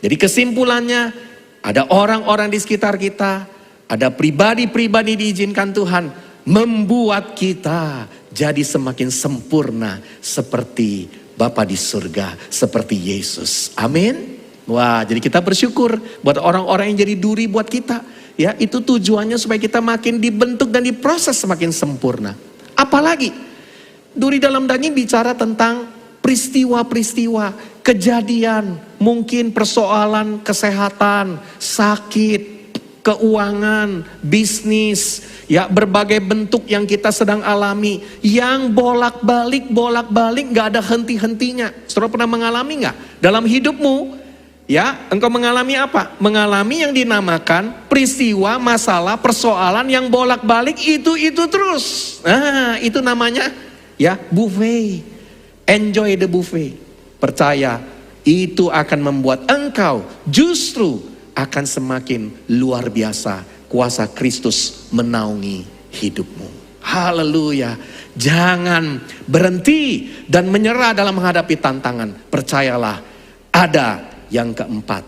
Jadi kesimpulannya, ada orang-orang di sekitar kita, ada pribadi-pribadi diizinkan Tuhan membuat kita jadi semakin sempurna seperti Bapa di surga, seperti Yesus. Amin. Wah, jadi kita bersyukur buat orang-orang yang jadi duri buat kita. Ya, itu tujuannya supaya kita makin dibentuk dan diproses semakin sempurna. Apalagi duri dalam daging bicara tentang peristiwa-peristiwa, kejadian, mungkin persoalan kesehatan, sakit, keuangan, bisnis, ya berbagai bentuk yang kita sedang alami, yang bolak-balik gak ada henti-hentinya. Saudara pernah mengalami gak? Dalam hidupmu, ya engkau mengalami apa? Mengalami yang dinamakan peristiwa, masalah, persoalan yang bolak-balik itu terus. Nah itu namanya ya buffet. Enjoy the buffet. Percaya itu akan membuat engkau justru akan semakin luar biasa kuasa Kristus menaungi hidupmu. Haleluya. Jangan berhenti dan menyerah dalam menghadapi tantangan. Percayalah, ada yang keempat.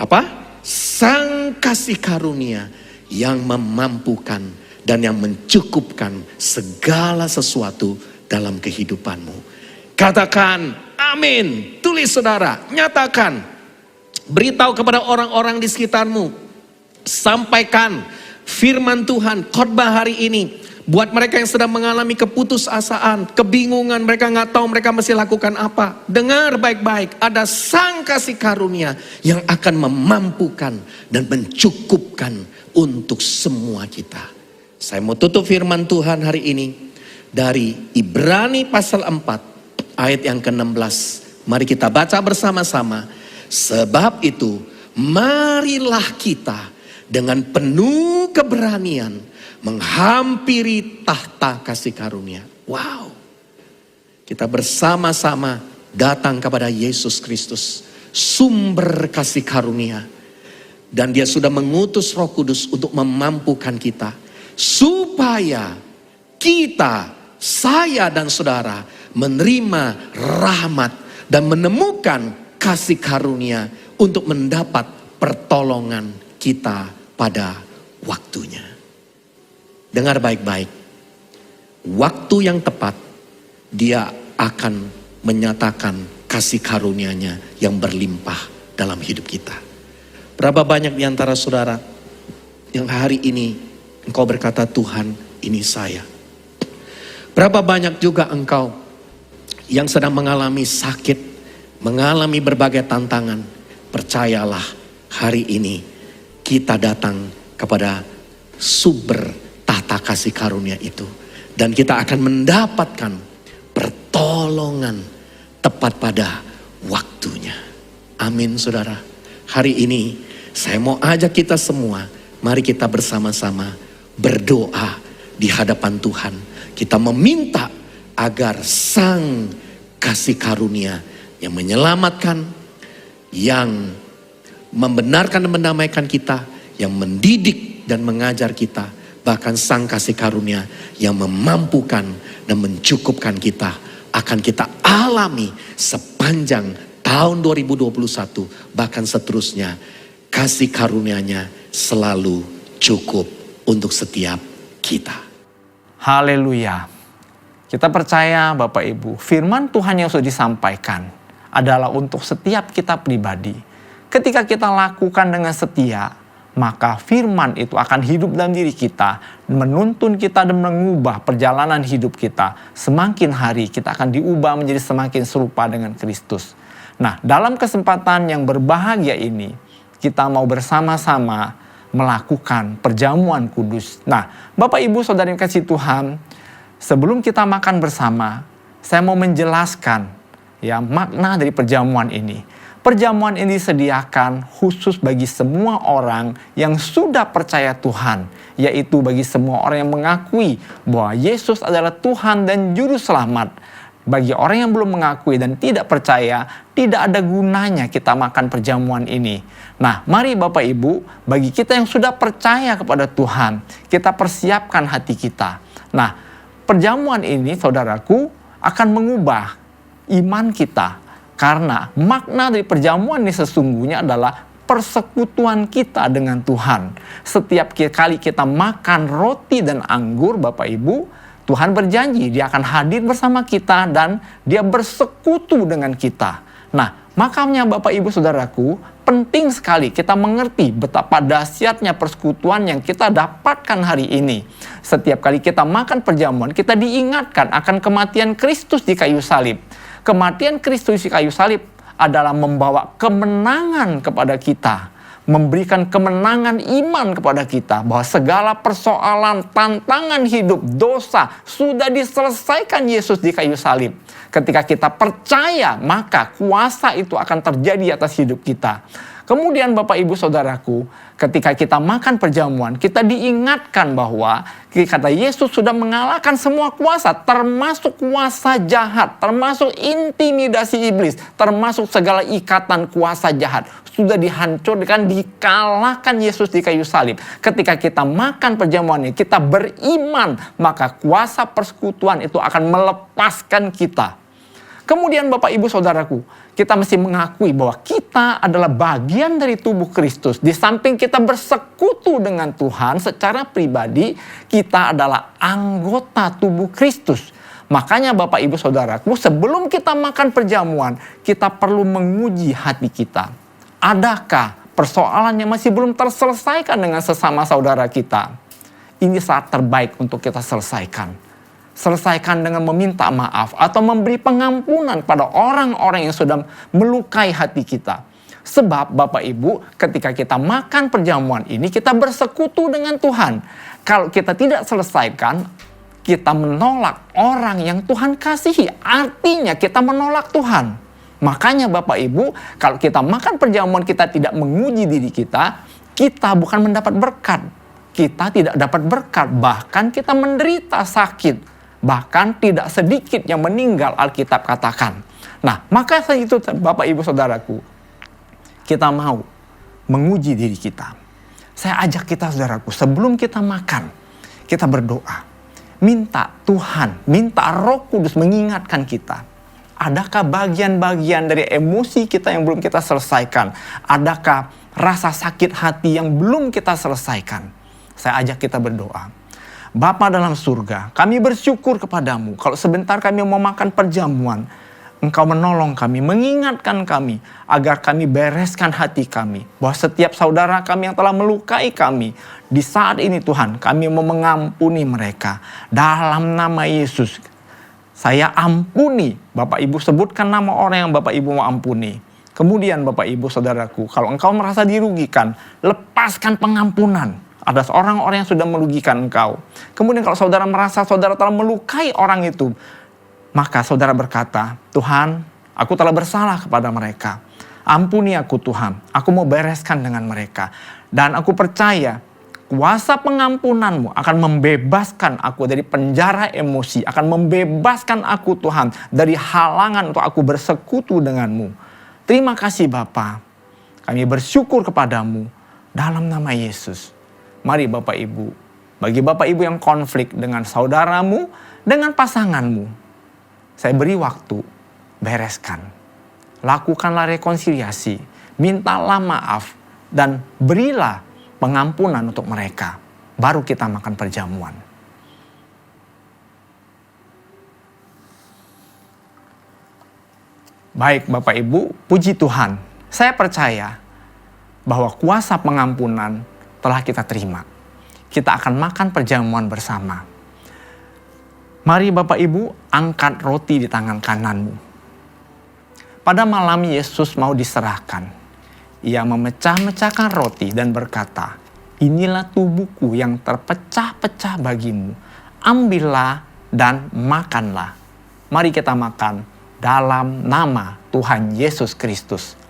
Apa? Sang kasih karunia yang memampukan dan yang mencukupkan segala sesuatu dalam kehidupanmu. Katakan amin. Tulis saudara, nyatakan. Beritahu kepada orang-orang di sekitarmu. Sampaikan firman Tuhan, khotbah hari ini, buat mereka yang sedang mengalami keputusasaan, kebingungan, mereka nggak tahu mereka mesti lakukan apa. Dengar baik-baik, ada Sang Kasih Karunia yang akan memampukan dan mencukupkan untuk semua kita. Saya mau tutup firman Tuhan hari ini dari Ibrani pasal 4 ayat yang ke-16. Mari kita baca bersama-sama. Sebab itu, marilah kita dengan penuh keberanian menghampiri tahta kasih karunia. Wow. Kita bersama-sama datang kepada Yesus Kristus, sumber kasih karunia. Dan dia sudah mengutus Roh Kudus untuk memampukan kita. Supaya kita, saya dan saudara menerima rahmat dan menemukan kasih karunia untuk mendapat pertolongan kita pada waktunya. Dengar baik-baik. Waktu yang tepat dia akan menyatakan kasih karunia-Nya yang berlimpah dalam hidup kita. Berapa banyak di antara saudara yang hari ini engkau berkata, Tuhan, ini saya. Berapa banyak juga engkau yang sedang mengalami sakit, mengalami berbagai tantangan. Percayalah, hari ini kita datang kepada sumber tahta kasih karunia itu. Dan kita akan mendapatkan pertolongan tepat pada waktunya. Amin saudara. Hari ini saya mau ajak kita semua, mari kita bersama-sama berdoa di hadapan Tuhan. Kita meminta agar Sang Kasih Karunia yang menyelamatkan, yang membenarkan dan mendamaikan kita, yang mendidik dan mengajar kita, bahkan Sang Kasih Karunia yang memampukan dan mencukupkan kita, akan kita alami sepanjang tahun 2021, bahkan seterusnya. Kasih karunia-Nya selalu cukup untuk setiap kita. Haleluya. Kita percaya Bapak Ibu, firman Tuhan yang sudah disampaikan adalah untuk setiap kita pribadi. Ketika kita lakukan dengan setia, maka firman itu akan hidup dalam diri kita, menuntun kita dan mengubah perjalanan hidup kita. Semakin hari kita akan diubah menjadi semakin serupa dengan Kristus. Nah, dalam kesempatan yang berbahagia ini, kita mau bersama-sama melakukan perjamuan kudus. Nah, Bapak Ibu Saudara yang kasih Tuhan, sebelum kita makan bersama, saya mau menjelaskan ya makna dari perjamuan ini. Perjamuan ini disediakan khusus bagi semua orang yang sudah percaya Tuhan, yaitu bagi semua orang yang mengakui bahwa Yesus adalah Tuhan dan Juru Selamat. Bagi orang yang belum mengakui dan tidak percaya, tidak ada gunanya kita makan perjamuan ini. Nah, mari Bapak Ibu, bagi kita yang sudah percaya kepada Tuhan, kita persiapkan hati kita. Nah, perjamuan ini, saudaraku, akan mengubah iman kita. Karena makna dari perjamuan ini sesungguhnya adalah persekutuan kita dengan Tuhan. Setiap kali kita makan roti dan anggur, Bapak Ibu, Tuhan berjanji dia akan hadir bersama kita dan dia bersekutu dengan kita. Nah, makanya Bapak Ibu Saudaraku, penting sekali kita mengerti betapa dahsyatnya persekutuan yang kita dapatkan hari ini. Setiap kali kita makan perjamuan, kita diingatkan akan kematian Kristus di kayu salib. Kematian Kristus di kayu salib adalah membawa kemenangan kepada kita. Memberikan kemenangan iman kepada kita bahwa segala persoalan, tantangan hidup, dosa sudah diselesaikan Yesus di kayu salib. Ketika kita percaya, maka kuasa itu akan terjadi atas hidup kita. Kemudian Bapak Ibu Saudaraku, ketika kita makan perjamuan, kita diingatkan bahwa kata Yesus sudah mengalahkan semua kuasa, termasuk kuasa jahat, termasuk intimidasi iblis, termasuk segala ikatan kuasa jahat. Sudah dihancurkan, dikalahkan Yesus di kayu salib. Ketika kita makan perjamuan ini, kita beriman, maka kuasa persekutuan itu akan melepaskan kita. Kemudian Bapak Ibu Saudaraku, kita mesti mengakui bahwa kita adalah bagian dari tubuh Kristus. Di samping kita bersekutu dengan Tuhan secara pribadi, kita adalah anggota tubuh Kristus. Makanya Bapak Ibu Saudaraku, sebelum kita makan perjamuan, kita perlu menguji hati kita. Adakah persoalannya masih belum terselesaikan dengan sesama saudara kita, ini saat terbaik untuk kita selesaikan. Selesaikan dengan meminta maaf atau memberi pengampunan pada orang-orang yang sudah melukai hati kita. Sebab Bapak Ibu, ketika kita makan perjamuan ini, kita bersekutu dengan Tuhan. Kalau kita tidak selesaikan, kita menolak orang yang Tuhan kasihi. Artinya kita menolak Tuhan. Makanya Bapak Ibu, kalau kita makan perjamuan kita tidak menguji diri kita bukan mendapat berkat. Kita tidak dapat berkat, bahkan kita menderita sakit. Bahkan tidak sedikit yang meninggal, Alkitab katakan. Nah, maka itu Bapak Ibu Saudaraku, kita mau menguji diri kita. Saya ajak kita saudaraku, sebelum kita makan, kita berdoa. Minta Tuhan, minta Roh Kudus mengingatkan kita. Adakah bagian-bagian dari emosi kita yang belum kita selesaikan? Adakah rasa sakit hati yang belum kita selesaikan? Saya ajak kita berdoa. Bapa dalam surga, kami bersyukur kepadamu. Kalau sebentar kami mau makan perjamuan, Engkau menolong kami, mengingatkan kami, agar kami bereskan hati kami. Bahwa setiap saudara kami yang telah melukai kami, di saat ini Tuhan, kami mau mengampuni mereka. Dalam nama Yesus, saya ampuni. Bapak Ibu sebutkan nama orang yang Bapak Ibu mau ampuni. Kemudian Bapak Ibu Saudaraku, kalau engkau merasa dirugikan, lepaskan pengampunan. Ada orang-orang yang sudah merugikan engkau. Kemudian kalau saudara merasa saudara telah melukai orang itu, maka saudara berkata, Tuhan, aku telah bersalah kepada mereka. Ampuni aku Tuhan, aku mau bereskan dengan mereka. Dan aku percaya, kuasa pengampunanmu akan membebaskan aku dari penjara emosi. Akan membebaskan aku Tuhan dari halangan untuk aku bersekutu denganmu. Terima kasih Bapa. Kami bersyukur kepadamu dalam nama Yesus. Mari Bapak Ibu, bagi Bapak Ibu yang konflik dengan saudaramu, dengan pasanganmu, saya beri waktu, bereskan. Lakukanlah rekonsiliasi, mintalah maaf, dan berilah pengampunan untuk mereka. Baru kita makan perjamuan. Baik Bapak Ibu, puji Tuhan. Saya percaya bahwa kuasa pengampunan telah kita terima. Kita akan makan perjamuan bersama. Mari Bapak Ibu, angkat roti di tangan kananmu. Pada malam Yesus mau diserahkan. Ia memecah-mecahkan roti dan berkata, inilah tubuhku yang terpecah-pecah bagimu. Ambillah dan makanlah. Mari kita makan dalam nama Tuhan Yesus Kristus.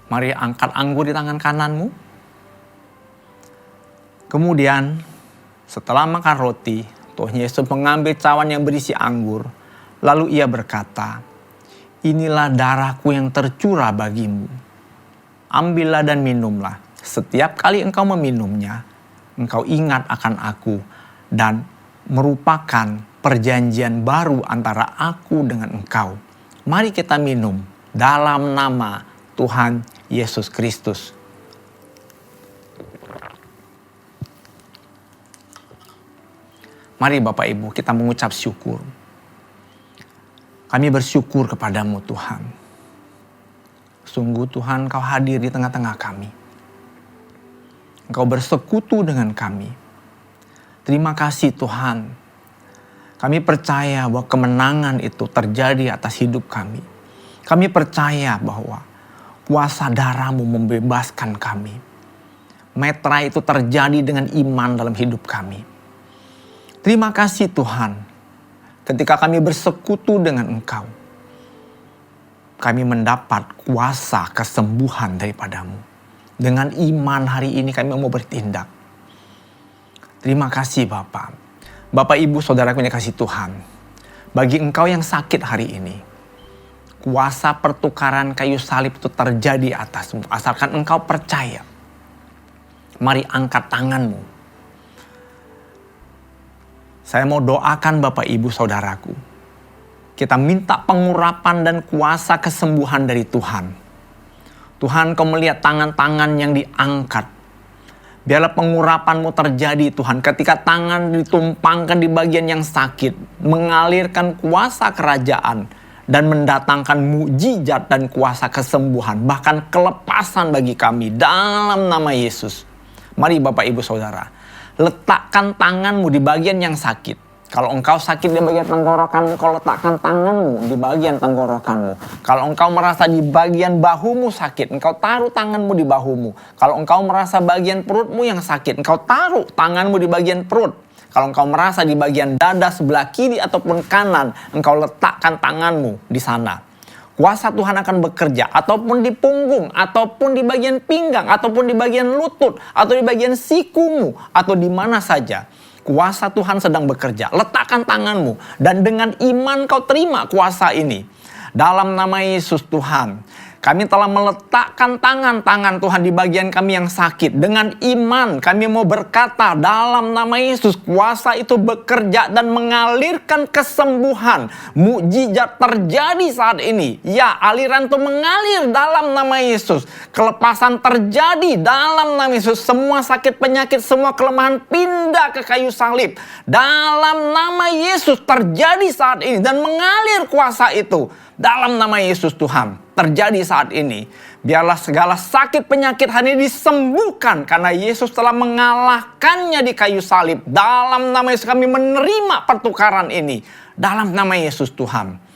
Mari angkat anggur di tangan kananmu. Kemudian setelah makan roti, Tuhan Yesus mengambil cawan yang berisi anggur. Lalu ia berkata, inilah darahku yang tercurah bagimu. Ambillah dan minumlah. Setiap kali engkau meminumnya, engkau ingat akan aku. Dan merupakan perjanjian baru antara aku dengan engkau. Mari kita minum dalam nama Tuhan Yesus Kristus. Mari Bapak Ibu kita mengucap syukur. Kami bersyukur kepadamu Tuhan. Sungguh Tuhan Kau hadir di tengah-tengah kami. Engkau bersekutu dengan kami. Terima kasih Tuhan. Kami percaya bahwa kemenangan itu terjadi atas hidup kami. Kami percaya bahwa kuasa darah-Mu membebaskan kami. Metra itu terjadi dengan iman dalam hidup kami. Terima kasih Tuhan. Ketika kami bersekutu dengan Engkau, kami mendapat kuasa kesembuhan daripada-Mu. Dengan iman hari ini kami mau bertindak. Terima kasih Bapak. Bapak Ibu Saudaraku yang dikasihi Tuhan. Bagi engkau yang sakit hari ini, kuasa pertukaran kayu salib itu terjadi atasmu. Asalkan engkau percaya. Mari angkat tanganmu. Saya mau doakan Bapak Ibu Saudaraku. Kita minta pengurapan dan kuasa kesembuhan dari Tuhan. Tuhan, Kau melihat tangan-tangan yang diangkat. Biarlah pengurapan-Mu terjadi Tuhan. Ketika tangan ditumpangkan di bagian yang sakit, mengalirkan kuasa kerajaan dan mendatangkan mukjizat dan kuasa kesembuhan, bahkan kelepasan bagi kami dalam nama Yesus. Mari Bapak Ibu Saudara, letakkan tangan-Mu di bagian yang sakit. Kalau engkau sakit di bagian tenggorokan, engkau letakkan tanganmu di bagian tenggorokanmu. Kalau engkau merasa di bagian bahumu sakit, engkau taruh tanganmu di bahumu. Kalau engkau merasa bagian perutmu yang sakit, engkau taruh tanganmu di bagian perut. Kalau engkau merasa di bagian dada sebelah kiri ataupun kanan, engkau letakkan tanganmu di sana. Kuasa Tuhan akan bekerja, ataupun di punggung, ataupun di bagian pinggang, ataupun di bagian lutut, atau di bagian sikumu, atau di mana saja. Kuasa Tuhan sedang bekerja. Letakkan tanganmu dan dengan iman kau terima kuasa ini. Dalam nama Yesus Tuhan, kami telah meletakkan tangan-tangan Tuhan di bagian kami yang sakit. Dengan iman kami mau berkata dalam nama Yesus, kuasa itu bekerja dan mengalirkan kesembuhan. Mukjizat terjadi saat ini. Ya, aliran itu mengalir dalam nama Yesus. Kelepasan terjadi dalam nama Yesus. Semua sakit penyakit, semua kelemahan pindah ke kayu salib. Dalam nama Yesus terjadi saat ini dan mengalir kuasa itu. Dalam nama Yesus Tuhan terjadi saat ini. Biarlah segala sakit penyakit hari ini disembuhkan karena Yesus telah mengalahkannya di kayu salib. Dalam nama Yesus kami menerima pertukaran ini. Dalam nama Yesus Tuhan.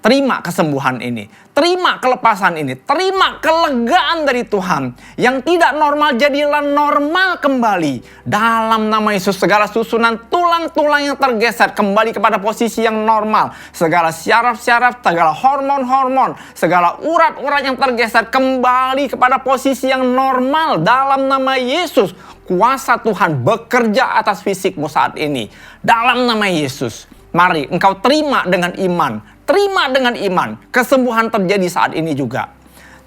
Terima kesembuhan ini. Terima kelepasan ini. Terima kelegaan dari Tuhan. Yang tidak normal jadilah normal kembali. Dalam nama Yesus segala susunan tulang-tulang yang tergeser kembali kepada posisi yang normal. Segala syaraf-syaraf, segala hormon-hormon, segala urat-urat yang tergeser kembali kepada posisi yang normal. Dalam nama Yesus, kuasa Tuhan bekerja atas fisikmu saat ini. Dalam nama Yesus, mari engkau terima dengan iman. Terima dengan iman. Kesembuhan terjadi saat ini juga.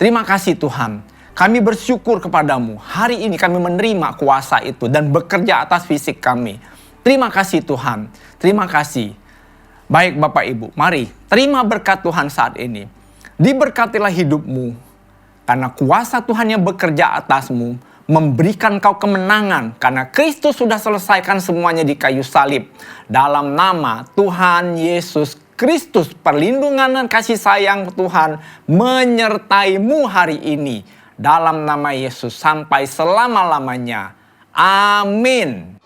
Terima kasih Tuhan. Kami bersyukur kepadamu. Hari ini kami menerima kuasa itu dan bekerja atas fisik kami. Terima kasih Tuhan. Terima kasih. Baik Bapak Ibu, mari terima berkat Tuhan saat ini. Diberkatilah hidupmu. Karena kuasa Tuhan yang bekerja atasmu memberikan kau kemenangan. Karena Kristus sudah selesaikan semuanya di kayu salib. Dalam nama Tuhan Yesus Kristus, perlindungan dan kasih sayang Tuhan menyertaimu hari ini. Dalam nama Yesus sampai selama-lamanya. Amin.